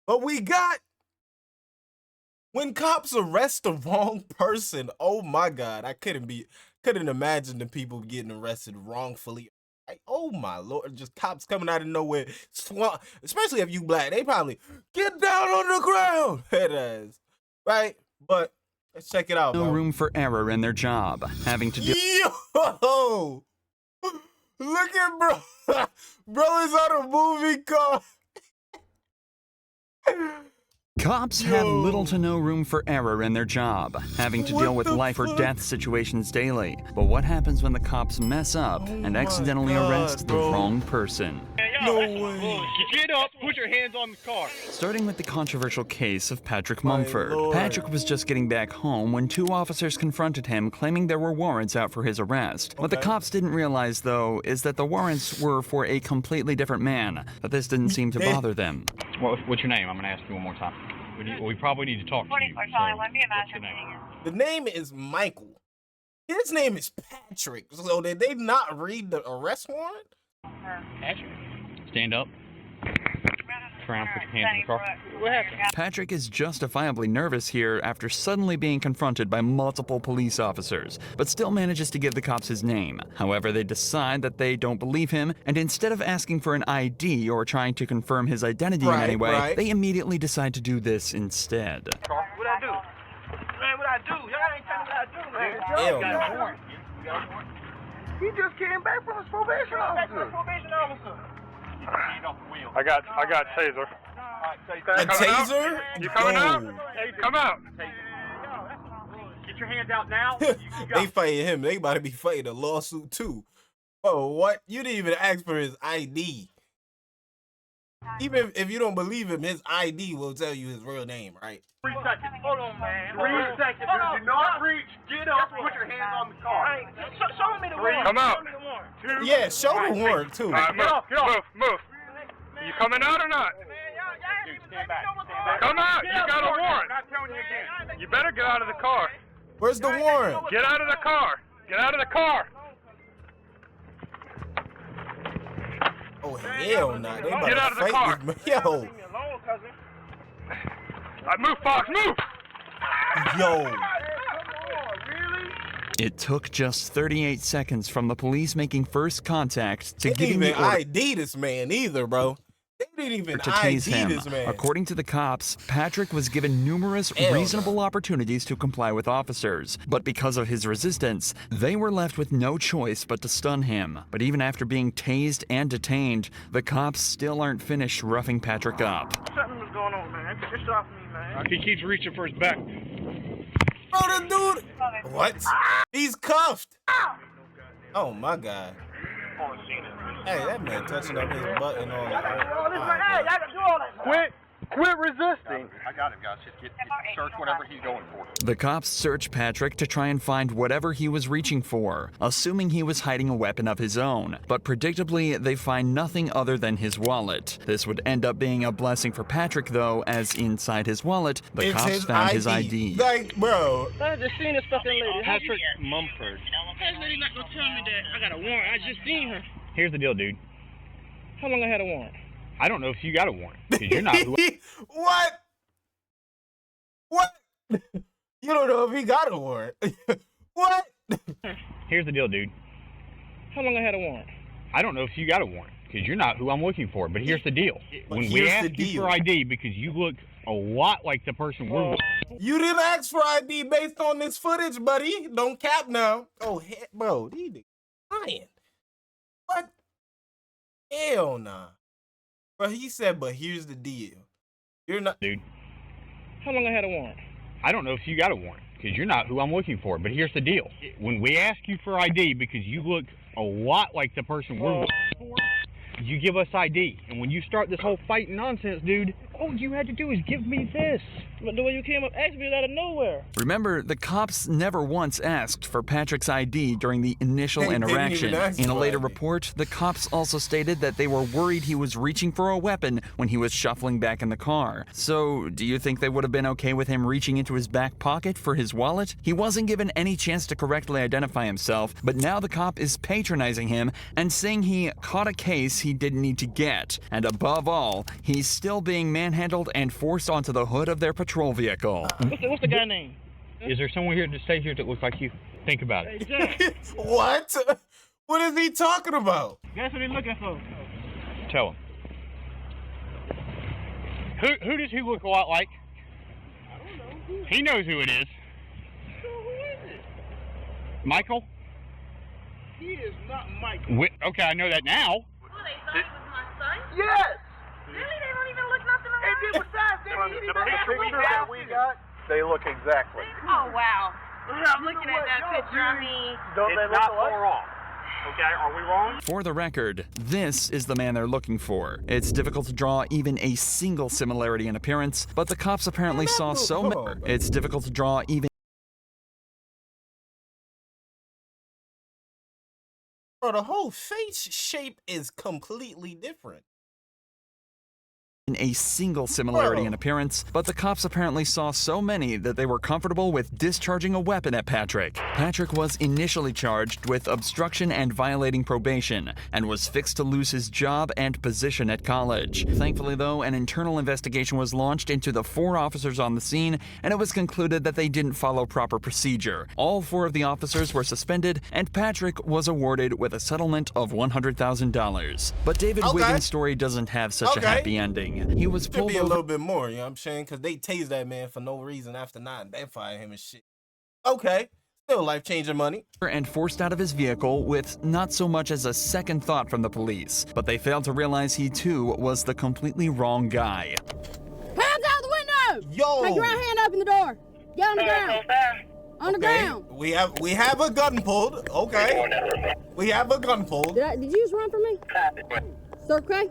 But we got when cops arrest the wrong person. Oh my God, I couldn't imagine the people getting arrested wrongfully. Like, oh my Lord, just cops coming out of nowhere, especially if you black. They probably get down on the ground, head ass, right? But let's check it out. No bro. room for error in their job, having to deal. Yo, look at bro. Bro is on a movie car. Cops have little to no room for error in their job, having to deal with life or death situations daily. But what happens when the cops mess up and accidentally arrest the wrong person? No way. Get up, put your hands on the car. Starting with the controversial case of Patrick My Mumford. Lord. Patrick was just getting back home when two officers confronted him, claiming there were warrants out for his arrest. What the cops didn't realize, though, is that the warrants were for a completely different man, but this didn't seem to bother them. What's your name? I'm going to ask you one more time. We probably need to talk to you. So, what's your name? The name is Michael. His name is Patrick. So did they not read the arrest warrant? Patrick. Stand up. Turn around, put your hands in the car. What happened? Patrick is justifiably nervous here after suddenly being confronted by multiple police officers, but still manages to give the cops his name. However, they decide that they don't believe him, and instead of asking for an ID or trying to confirm his identity in any way, they immediately decide to do this instead. What I do? Man, what I do? Y'all ain't telling me what I do, man. Hell You got no. a warrant. You got a warrant? He just came back from his probation officer. I got taser. A taser? You coming out? Yo. Come out. Get your hands out now. They fighting him. They about to be fighting a lawsuit too. Oh, what? You didn't even ask for his ID. Even if you don't believe him, his ID will tell you his real name, right? 3 seconds. Hold on, man. 3 seconds. Do not reach. Get up. Put your hands on the car. Show me the warrant. Come out. Show me the warrant. 2. Yeah, show the warrant too. All right, move. You coming out or not? Stand back. Come out. You got a I'm warrant. not telling you again. You better get out of the car. Where's the warrant? Get out of the car. Get out of the car. Oh hell no! They about Get to out of the fight car. this man. Yo, Leave me alone, cousin. Move, Fox. Move. yo. Come on, really? It took just 38 seconds from the police making first contact to They giving didn't the even order ID this man either, bro. They didn't even to ID tase him. this man. According to the cops, Patrick was given numerous Hell no. reasonable opportunities to comply with officers, but because of his resistance, they were left with no choice but to stun him. But even after being tased and detained, the cops still aren't finished roughing Patrick up. Something was going on, man. Get this off me, man. He keeps reaching for his back. Bro, the dude. What? He's cuffed. Oh my God. Hey, that man touching up his butt and all that. Hey, I can do all that. Quit resisting. I got him, guys. Just search whatever he's going for. The cops searched Patrick to try and find whatever he was reaching for, assuming he was hiding a weapon of his own. But predictably, they find nothing other than his wallet. This would end up being a blessing for Patrick, though, as inside his wallet, the It's cops his found his ID. Like, bro. I just seen this fucking lady. Patrick Mumford. This lady not gonna tell me that I got a warrant. I just seen her. Here's the deal, dude. How long I had a warrant? I don't know if you got a warrant, because you're not who What? What? You don't know if he got a warrant. What? Here's the deal, dude. How long I had a warrant? I don't know if you got a warrant, because you're not who I'm looking for, but here's the deal. When here's we the ask you deal. for ID, because you look a lot like the person we're You didn't ask for ID based on this footage, buddy. Don't cap now. Oh, bro, these niggas lying. What? Hell nah. But he said, but here's the deal. You're not. dude. How long I had a warrant? I don't know if you got a warrant, because you're not who I'm looking for, but here's the deal. When we ask you for ID, because you look a lot like the person we're looking for, you give us ID. And when you start this whole fighting nonsense, dude, all you had to do is give me this. But the way you came up asking me out of nowhere. Remember, the cops never once asked for Patrick's ID during the initial They didn't interaction. even ask In a for later ID. report, the cops also stated that they were worried he was reaching for a weapon when he was shuffling back in the car. So, do you think they would have been okay with him reaching into his back pocket for his wallet? He wasn't given any chance to correctly identify himself, but now the cop is patronizing him and saying he caught a case he didn't need to get. And above all, he's still being manhandled manhandled and forced onto the hood of their patrol vehicle. What's the guy name? Is there someone here to stay here that looks like you? Think about it. What? What is he talking about? Guess what he's looking for? Tell him. Who does he look a lot like? I don't know. He knows who it is. So who is it? Michael? He is not Michael. Okay, I know that now. Oh, they thought he was my son? Yes! Really? They don't even look nothing And alike? then besides that, he didn't even have to wait that we got. They look exactly. Oh, wow. I'm looking at that picture. I mean, Don't they look alike? Wrong. Okay, are we wrong? For the record, this is the man they're looking for. It's difficult to draw even a single similarity in appearance, but the cops apparently saw so many. It's difficult to draw even Bro, the whole face shape is completely different. a single similarity Bro. in appearance, but the cops apparently saw so many that they were comfortable with discharging a weapon at Patrick. Patrick was initially charged with obstruction and violating probation, and was fixed to lose his job and position at college. Thankfully, though, an internal investigation was launched into the 4 officers on the scene, and it was concluded that they didn't follow proper procedure. All 4 of the officers were suspended, and Patrick was awarded with a settlement of $100,000. But David Okay. Wiggins' story doesn't have such a Okay. happy ending. He was Should pulled be a over little bit more, you know what I'm saying? Because they tased that man for no reason after not identifying him and shit. Okay, still life-changing money. and forced out of his vehicle with not so much as a second thought from the police. But they failed to realize he too was the completely wrong guy. Hands out the window! Yo! Take your right hand up in the door. Get on the ground. On the Okay, ground. we have a gun pulled. Okay, we have a gun pulled. Did you just run from me? Sir, okay?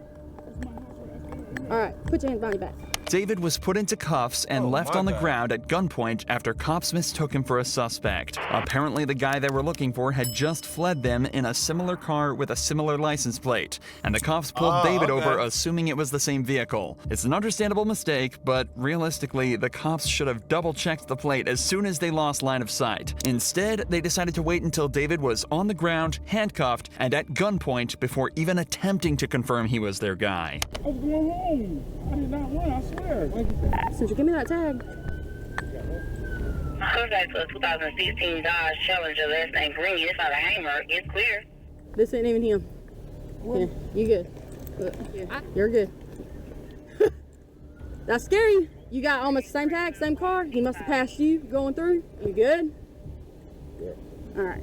All right, put your hands behind your back. David was put into cuffs and Oh, left my on the God. ground at gunpoint after cops mistook him for a suspect. Apparently, the guy they were looking for had just fled them in a similar car with a similar license plate, and the cops pulled Oh, David okay. over assuming it was the same vehicle. It's an understandable mistake, but realistically, the cops should have double-checked the plate as soon as they lost line of sight. Instead, they decided to wait until David was on the ground, handcuffed, and at gunpoint before even attempting to confirm he was their guy. I was going home. I did not run, I swear. Since you give me that tag. Contact to a 2016 Dodge Challenger, last name Green. It's not a Hammer. It's clear. This ain't even him. Yeah, you good. Look, you're good. That's scary. You got almost the same tag, same car. He must have passed you going through. You good? Good. All right.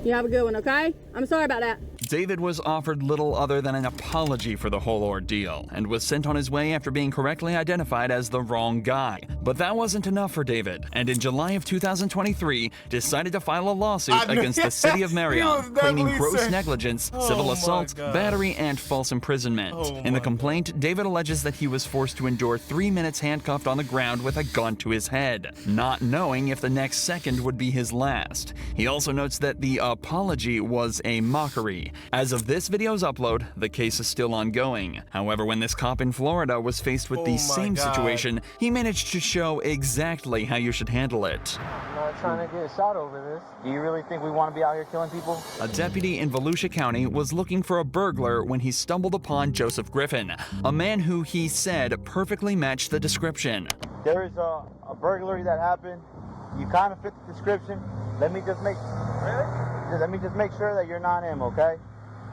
You have a good one, okay? I'm sorry about that. David was offered little other than an apology for the whole ordeal and was sent on his way after being correctly identified as the wrong guy. But that wasn't enough for David, and in July of 2023, decided to file a lawsuit against the city of He Marion, was claiming definitely gross saying- negligence, Oh civil my assault, God. battery, and false imprisonment. Oh In the my complaint, David alleges that he was forced to endure 3 minutes handcuffed on the ground with a gun to his head, not knowing if the next second would be his last. He also notes that the apology was a mockery. As of this video's upload, the case is still ongoing. However, when this cop in Florida was faced with Oh the my same God. situation, he managed to show exactly how you should handle it. I'm not trying to get shot over this. Do you really think we want to be out here killing people? A deputy in Volusia County was looking for a burglar when he stumbled upon Joseph Griffin, a man who he said perfectly matched the description. There is a burglary that happened. You kind of fit the description. Let me just make sure that you're not him, okay?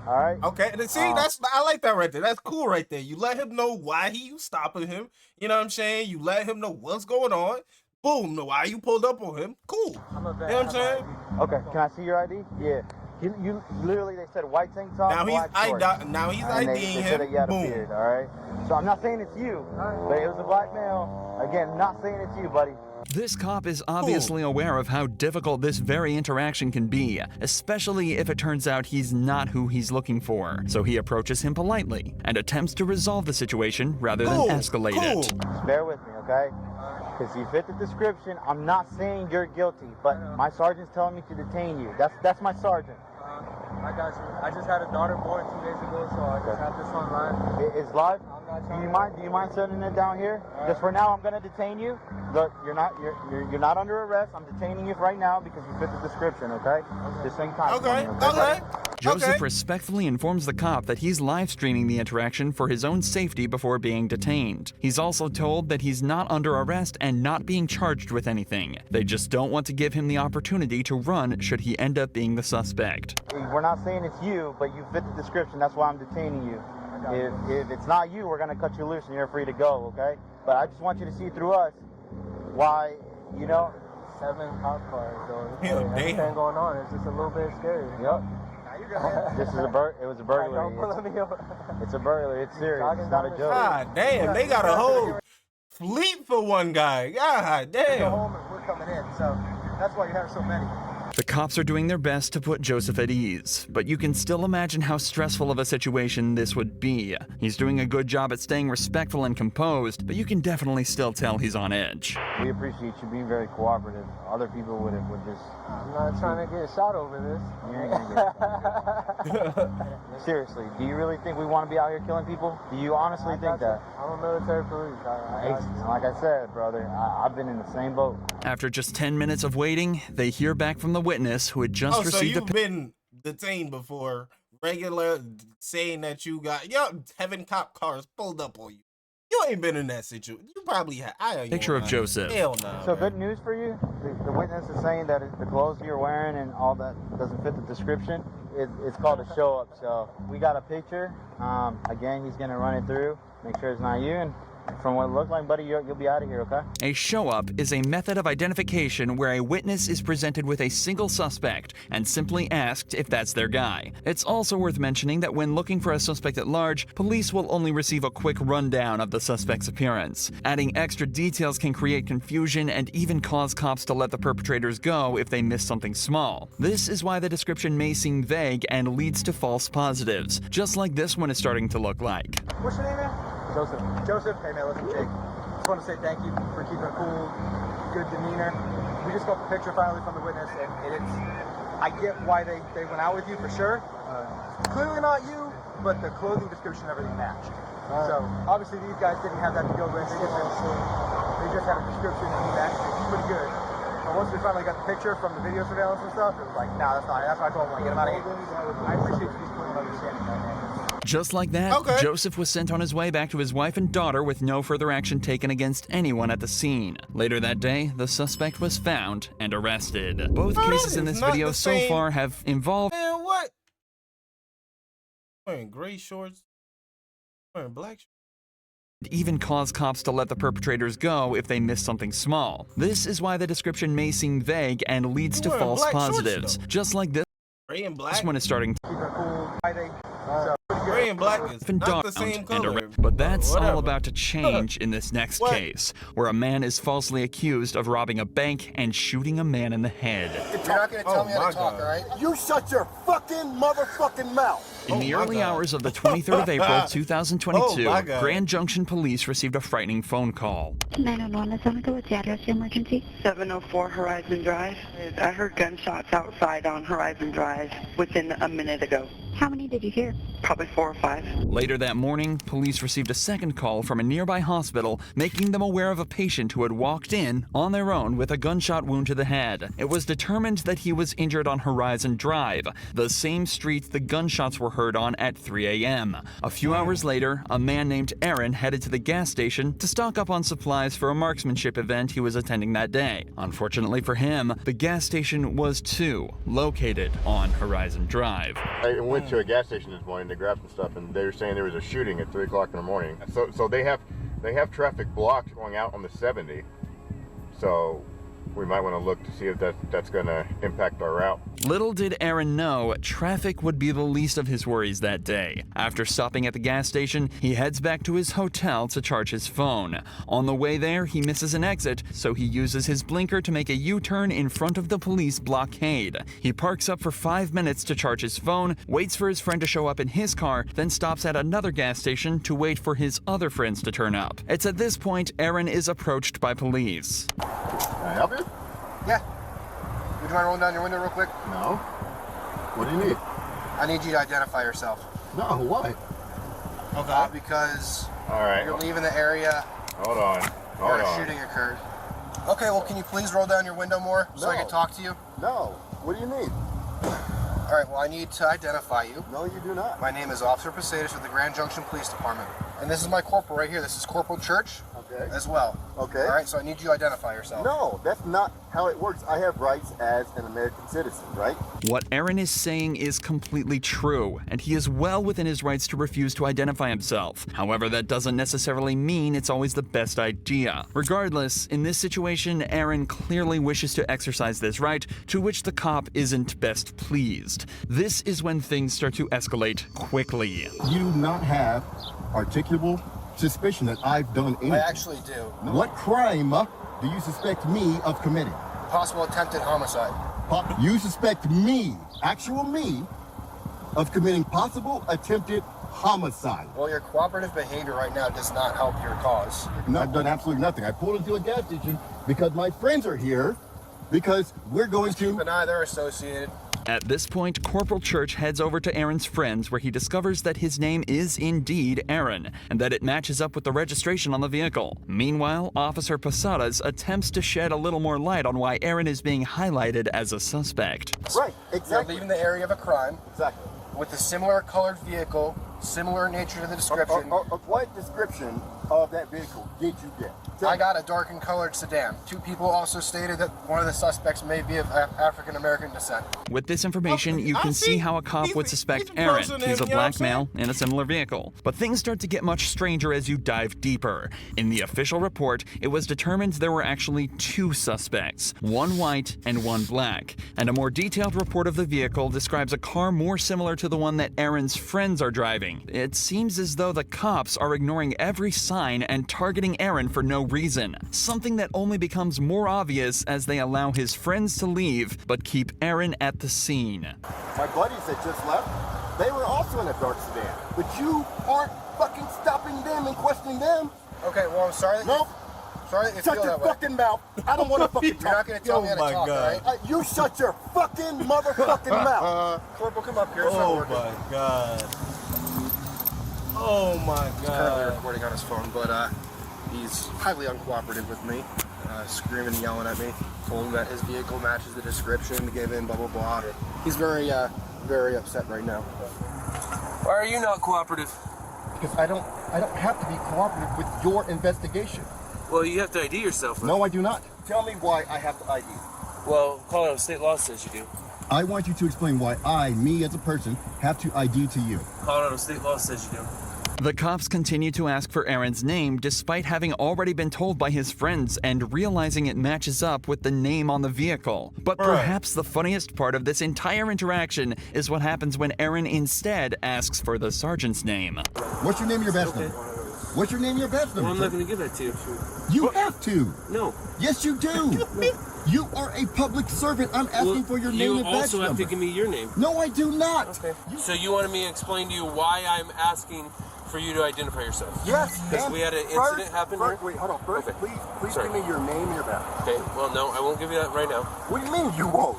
All right? Okay, and see, I like that right there. That's cool right there. You let him know why you stopping him. You know what I'm saying? You let him know what's going on. Boom, know why you pulled up on him. Cool. You know what I'm saying? Okay, can I see your ID? Yeah. You literally, they said white tank top, Now black shorts. now he's And IDing they said that him. you had a Boom. beard, all right? So I'm not saying it's you, but it was a black male. Again, not saying it's you, buddy. This cop is obviously aware of how difficult this very interaction can be, especially if it turns out he's not who he's looking for. So he approaches him politely and attempts to resolve the situation rather than escalate it. Just bear with me, okay? Because you fit the description. I'm not saying you're guilty, but my sergeant's telling me to detain you. That's my sergeant. I got you. I just had a daughter born 2 days ago, so I just have this online. It's live? I'm Do you mind setting it down here? Because for now, I'm gonna detain you. Look, you're not under arrest. I'm detaining you right now because you fit the description. Okay? Just same time. Okay. Joseph respectfully informs the cop that he's live streaming the interaction for his own safety before being detained. He's also told that he's not under arrest and not being charged with anything. They just don't want to give him the opportunity to run should he end up being the suspect. We're not saying it's you, but you fit the description. That's why I'm detaining you. If it's not you, we're gonna cut you loose and you're free to go. Okay? But I just want you to see through us why, 7 cop cars. So everything going on. It's just a little bit scary. Yep. This is it was a burglary. It's a burglary. It's serious. It's not a joke. God damn, they got a whole fleet for one guy. God damn. We're coming in, so that's why you have so many. The cops are doing their best to put Joseph at ease, but you can still imagine how stressful of a situation this would be. He's doing a good job at staying respectful and composed, but you can definitely still tell he's on edge. We appreciate you being very cooperative. Other people would just... I'm not trying to get shot over this. You ain't gonna get Seriously, do you really think we want to be out here killing people? Do you honestly think that? I'm a military police. Like I said, brother, I've been in the same boat. After just 10 minutes of waiting, they hear back from the witness who had just received so you've been detained before, regular saying that you got having cop cars pulled up on you. You ain't been in that situation. You probably have. Picture of Joseph. Hell no. So good news for you. The witness is saying that the clothes you're wearing and all that doesn't fit the description. It's called a show up. So we got a picture. Again, he's gonna run it through, make sure it's not you, and from what it looked like, buddy, you'll be out of here, okay? A show-up is a method of identification where a witness is presented with a single suspect and simply asked if that's their guy. It's also worth mentioning that when looking for a suspect at large, police will only receive a quick rundown of the suspect's appearance. Adding extra details can create confusion and even cause cops to let the perpetrators go if they miss something small. This is why the description may seem vague and leads to false positives, just like this one is starting to look like. What's your name, man? Joseph. Joseph? Hey, man, listen, Jake. Just want to say thank you for keeping a cool, good demeanor. We just got the picture finally from the witness, and I get why they went out with you for sure. Clearly not you, but the clothing description and everything matched. So, obviously, these guys didn't have that to go with. They just had a description and he matched it. Pretty good. But once we finally got the picture from the video surveillance and stuff, it was like, nah, that's not it. That's why I told him, like, get him out of here. I appreciate you just putting understanding that, man. Just like that, Joseph was sent on his way back to his wife and daughter with no further action taken against anyone at the scene. Later that day, the suspect was found and arrested. Both cases in this video so far have involved... Man, what? Wearing gray shorts? Wearing black shorts? Even cause cops to let the perpetrators go if they miss something small. This is why the description may seem vague and leads to false positives. Just like this. Gray and black? This one is starting to... Gray and black is not the same color. But that's all about to change in this next case, where a man is falsely accused of robbing a bank and shooting a man in the head. You're not going to tell me how to talk, all right? You shut your fucking motherfucking mouth! In the early hours of the 23rd of April, 2022, Grand Junction Police received a frightening phone call. 911, what's the address, emergency? 704 Horizon Drive. I heard gunshots outside on Horizon Drive within a minute ago. How many did you hear? Probably 4 or 5. Later that morning, police received a second call from a nearby hospital, making them aware of a patient who had walked in on their own with a gunshot wound to the head. It was determined that he was injured on Horizon Drive, the same street the gunshots were heard on at 3 a.m. A few hours later, a man named Aaron headed to the gas station to stock up on supplies for a marksmanship event he was attending that day. Unfortunately for him, the gas station was too located on Horizon Drive. I went to a gas station this morning to grab some stuff, and they were saying there was a shooting at 3 o'clock in the morning. So they have traffic blocked going out on the 70. So we might want to look to see if that's going to impact our route. Little did Aaron know, traffic would be the least of his worries that day. After stopping at the gas station, he heads back to his hotel to charge his phone. On the way there, he misses an exit, so he uses his blinker to make a U-turn in front of the police blockade. He parks up for 5 minutes to charge his phone, waits for his friend to show up in his car, then stops at another gas station to wait for his other friends to turn up. It's at this point Aaron is approached by police. Can I help you? Yeah. Would you mind rolling down your window real quick? No. What do you need? I need you to identify yourself. No, why? Because All right. You're leaving the area. Hold on. Where a shooting occurred. Okay, well, can you please roll down your window more so I can talk to you? No. What do you need? All right, well, I need to identify you. No, you do not. My name is Officer Posadas with the Grand Junction Police Department. And this is my corporal right here. This is Corporal Church as well. Okay. All right, so I need you to identify yourself. No, that's not how it works. I have rights as an American citizen, right? What Aaron is saying is completely true, and he is well within his rights to refuse to identify himself. However, that doesn't necessarily mean it's always the best idea. Regardless, in this situation, Aaron clearly wishes to exercise this right, to which the cop isn't best pleased. This is when things start to escalate quickly. You do not have articulable suspicion that I've done anything. I actually do. What crime do you suspect me of committing? Possible attempted homicide. You suspect me, actual me, of committing possible attempted homicide. Well, your cooperative behavior right now does not help your cause. No, I've done absolutely nothing. I pulled into a gas station because my friends are here, because we're going to... Keep an eye, they're associated. At this point, Corporal Church heads over to Aaron's friends where he discovers that his name is indeed Aaron, and that it matches up with the registration on the vehicle. Meanwhile, Officer Posadas attempts to shed a little more light on why Aaron is being highlighted as a suspect. Right, exactly. You're leaving the area of a crime. Exactly. With a similar colored vehicle, similar nature to the description. What description of that vehicle did you get? I got a darkened colored sedan. Two people also stated that one of the suspects may be of African American descent. With this information, you can see how a cop would suspect Aaron. He's a black male in a similar vehicle. But things start to get much stranger as you dive deeper. In the official report, it was determined there were actually two suspects, one white and one black. And a more detailed report of the vehicle describes a car more similar to the one that Aaron's friends are driving. It seems as though the cops are ignoring every sign and targeting Aaron for no reason, something that only becomes more obvious as they allow his friends to leave, but keep Aaron at the scene. My buddies that just left, they were also in a dark sedan, but you aren't fucking stopping them and questioning them. Okay, well, I'm sorry that sorry that you feel that way. Shut your fucking mouth. I don't want to fucking talk. You're not going to tell me how to talk, all right? You shut your fucking motherfucking mouth. Corporal, come up here. Oh, my God. Oh, my God. He's currently recording on his phone, but he's highly uncooperative with me, screaming and yelling at me. Told him that his vehicle matches the description, gave in, blah, blah, blah. He's very upset right now. Why are you not cooperative? Because I don't have to be cooperative with your investigation. Well, you have to ID yourself. No, I do not. Tell me why I have to ID. Well, Colorado state law says you do. I want you to explain why me as a person, have to ID to you. Colorado state law says you do. The cops continue to ask for Aaron's name despite having already been told by his friends and realizing it matches up with the name on the vehicle. But perhaps the funniest part of this entire interaction is what happens when Aaron instead asks for the sergeant's name. What's your name and your badge number? What's your name and your badge number? Well, I'm not going to give that to you. You have to. No. Yes, you do. You are a public servant. I'm asking for your name and badge number. You also have to give me your name. No, I do not. Okay. So you wanted me to explain to you why I'm asking for you to identify yourself? Yes. Because we had an incident happen here? Wait, hold on. First, please give me your name and your badge. Okay, well, no, I won't give you that right now. What do you mean you won't?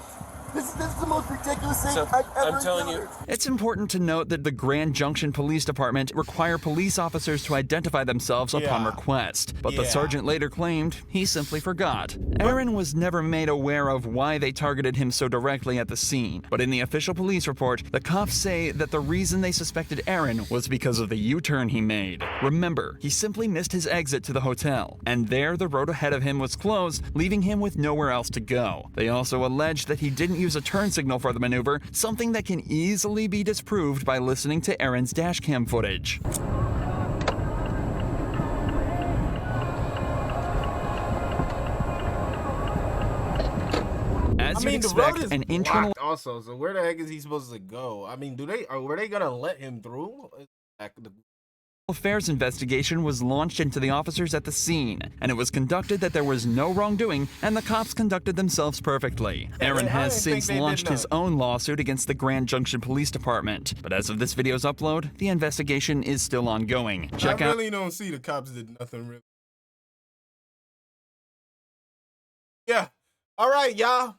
This is the most ridiculous thing I've ever I'm telling you. It's important to note that the Grand Junction Police Department require police officers to identify themselves upon request, but the sergeant later claimed he simply forgot. Aaron was never made aware of why they targeted him so directly at the scene, but in the official police report, the cops say that the reason they suspected Aaron was because of the U-turn he made. Remember, he simply missed his exit to the hotel, and there the road ahead of him was closed, leaving him with nowhere else to go. They also alleged that he didn't use a turn signal for the maneuver, something that can easily be disproved by listening to Aaron's dashcam footage. As you'd expect, an internal also, so where the heck is he supposed to go? I mean, were they gonna let him through? affairs investigation was launched into the officers at the scene, and it was conducted that there was no wrongdoing and the cops conducted themselves perfectly. Aaron has since launched his own lawsuit against the Grand Junction Police Department, but as of this video's upload, the investigation is still ongoing. I really don't see the cops did nothing really. Yeah. All right, y'all.